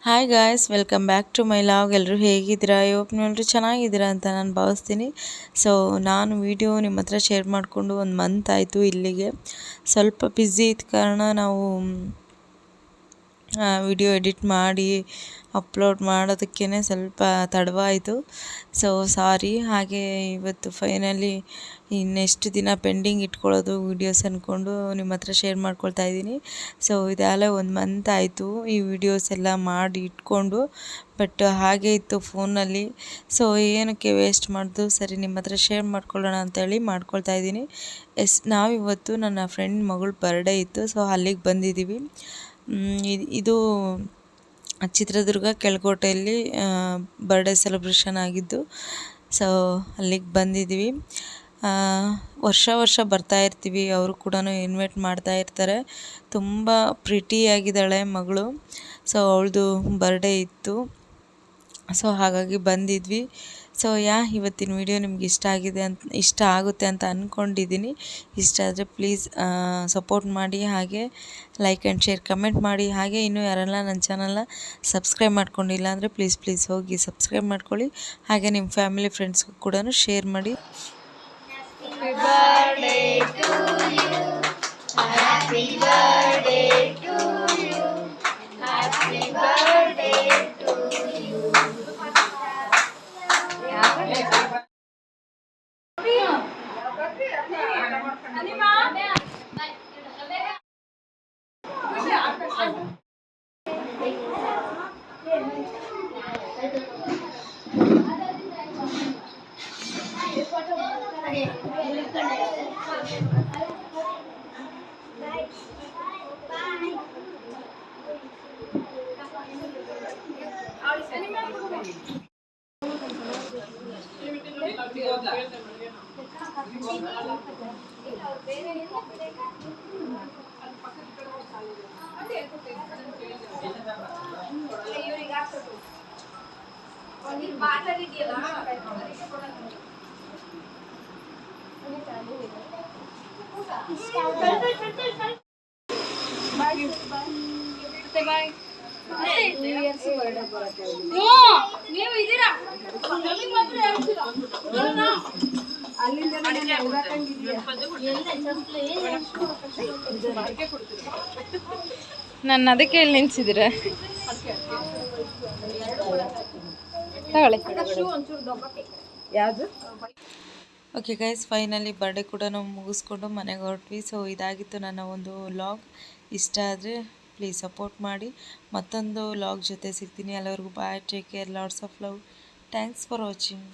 Hi guys, welcome back to my vlog. ಎಲ್ಲರೂ ಹೇಗಿದ್ದೀರಾ? ಇವತ್ತು ನೀವೆಲ್ಲರೂ ಚೆನ್ನಾಗಿದ್ದೀರಾ ಅಂತ ನಾನು ಭಾವಿಸ್ತೀನಿ. ಸೊ ನಾನು ವಿಡಿಯೋ ನಿಮ್ಮ ಹತ್ರ ಶೇರ್ ಮಾಡಿಕೊಂಡು 1 ಮಂತ್ ಆಯಿತು. ಇಲ್ಲಿಗೆ ಸ್ವಲ್ಪ ಬ್ಯುಸಿ ಇದ್ದ ಕಾರಣ ನಾವು ವಿಡಿಯೋ ಎಡಿಟ್ ಮಾಡಿ ಅಪ್ಲೋಡ್ ಮಾಡೋದಕ್ಕೇ ಸ್ವಲ್ಪ ತಡವಾಯಿತು. So sorry. ಹಾಗೆ ಇವತ್ತು ಫೈನಲಿ ಇನ್ನೆಷ್ಟು ದಿನ ಪೆಂಡಿಂಗ್ ಇಟ್ಕೊಳ್ಳೋದು ವೀಡಿಯೋಸ್ ಅಂದ್ಕೊಂಡು ನಿಮ್ಮ ಹತ್ರ ಶೇರ್ ಮಾಡ್ಕೊಳ್ತಾ ಇದ್ದೀನಿ. ಸೊ ಇದೆಲ್ಲ 1 ಮಂತ್ ಆಯಿತು ಈ ವಿಡಿಯೋಸ್ ಎಲ್ಲ ಮಾಡಿ ಇಟ್ಕೊಂಡು, ಬಟ್ ಹಾಗೆ ಇತ್ತು ಫೋನಲ್ಲಿ. ಸೊ ಏನಕ್ಕೆ ವೇಸ್ಟ್ ಮಾಡೋದು, ಸರಿ ನಿಮ್ಮ ಹತ್ರ ಶೇರ್ ಮಾಡ್ಕೊಳ್ಳೋಣ ಅಂತೇಳಿ ಮಾಡ್ಕೊಳ್ತಾ ಇದ್ದೀನಿ. ನಾವಿವತ್ತು ನನ್ನ ಫ್ರೆಂಡ್ ಮಗಳ ಬರ್ಡೇ ಇತ್ತು. ಸೊ ಅಲ್ಲಿಗೆ ಬಂದಿದ್ದೀವಿ. ಇದು ಚಿತ್ರದುರ್ಗ ಕೆಳಕೋಟೆಯಲ್ಲಿ ಬರ್ಡೇ ಸೆಲೆಬ್ರೇಷನ್ ಆಗಿದ್ದು. ಸೊ ಅಲ್ಲಿಗೆ ಬಂದಿದ್ದೀವಿ. ವರ್ಷ ಬರ್ತಾ ಇರ್ತೀವಿ, ಅವರು ಕೂಡ ಇನ್ವೈಟ್ ಮಾಡ್ತಾ ಇರ್ತಾರೆ. ತುಂಬ ಪ್ರಿಟಿಯಾಗಿದ್ದಾಳೆ ಮಗಳು. ಸೊ ಅವಳದು ಬರ್ಡೇ ಇತ್ತು. ಸೊ ಹಾಗಾಗಿ ಬಂದಿದ್ವಿ. ಸೊ ಇವತ್ತಿನ ವಿಡಿಯೋ ನಿಮ್ಗೆ ಇಷ್ಟ ಆಗುತ್ತೆ ಅಂತ ಅಂದ್ಕೊಂಡಿದ್ದೀನಿ. ಇಷ್ಟ ಆದರೆ ಪ್ಲೀಸ್ ಸಪೋರ್ಟ್ ಮಾಡಿ, ಹಾಗೆ ಲೈಕ್ ಆ್ಯಂಡ್ ಶೇರ್ ಕಮೆಂಟ್ ಮಾಡಿ. ಹಾಗೆ ಇನ್ನೂ ಯಾರೆಲ್ಲ ನನ್ನ ಚಾನಲ್ನ ಸಬ್ಸ್ಕ್ರೈಬ್ ಮಾಡ್ಕೊಂಡಿಲ್ಲ ಅಂದರೆ ಪ್ಲೀಸ್ ಹೋಗಿ ಸಬ್ಸ್ಕ್ರೈಬ್ ಮಾಡ್ಕೊಳ್ಳಿ. ಹಾಗೆ ನಿಮ್ಮ ಫ್ಯಾಮಿಲಿ ಫ್ರೆಂಡ್ಸ್ಗೂ ಕೂಡ ಶೇರ್ ಮಾಡಿ. Happy birthday to you. Happy birthday to you. Happy birthday to you. ನೀವು ಇದೀರಾ ನನ್ನ ಅದಕ್ಕೆ ಹೇಳಿ ನಿಲ್ಸಿದ್ದೀರ. ತಗೊಳ್ಳಿ ಯಾವುದು. ಓಕೆ ಗೈಸ್, ಫೈನಲಿ ಬರ್ಡೇ ಕೂಡ ನಾವು ಮುಗಿಸ್ಕೊಂಡು ಮನೆಗೆ ಹೊರಟ್ವಿ. ಸೊ ಇದಾಗಿತ್ತು ನನ್ನ ಒಂದು ವ್ಲಾಗ್. ಇಷ್ಟ ಆದರೆ ಪ್ಲೀಸ್ ಸಪೋರ್ಟ್ ಮಾಡಿ. ಮತ್ತೊಂದು ವ್ಲಾಗ್ ಜೊತೆ ಸಿಗ್ತೀನಿ. ಎಲ್ಲರಿಗೂ bye, take care, lots of love. Thanks for watching.